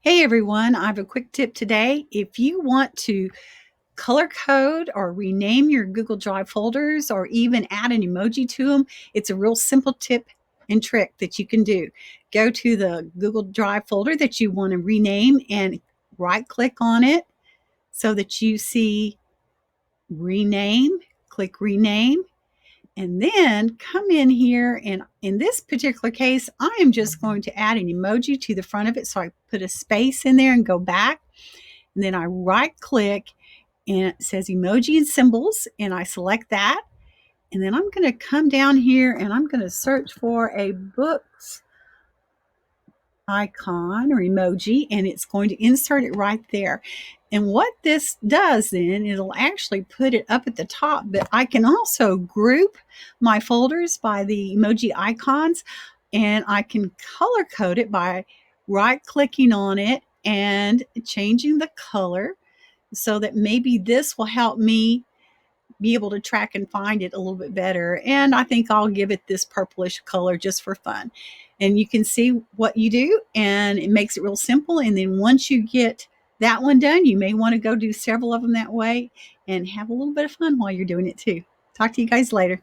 Hey everyone, I have a quick tip today. If you want to color code or rename your Google Drive folders or even add an emoji to them, it's a real simple tip and trick that you can do. Go to the Google Drive folder that you want to rename and right click on it so that you see rename, click rename, and then come in here, and in this particular case I am just going to add an emoji to the front of it, so I put a space in there and go back, and then I right click and it says emoji and symbols, and I select that, and then I'm going to come down here and I'm going to search for a books icon or emoji, and it's going to insert it right there. And what this does then, it'll actually put it up at the top, but I can also group my folders by the emoji icons, and I can color code it by right clicking on it and changing the color so that maybe this will help me be able to track and find it a little bit better. And I think I'll give it this purplish color just for fun. And you can see what you do, and it makes it real simple. And then once you get that one done, you may want to go do several of them that way and have a little bit of fun while you're doing it too. Talk to you guys later.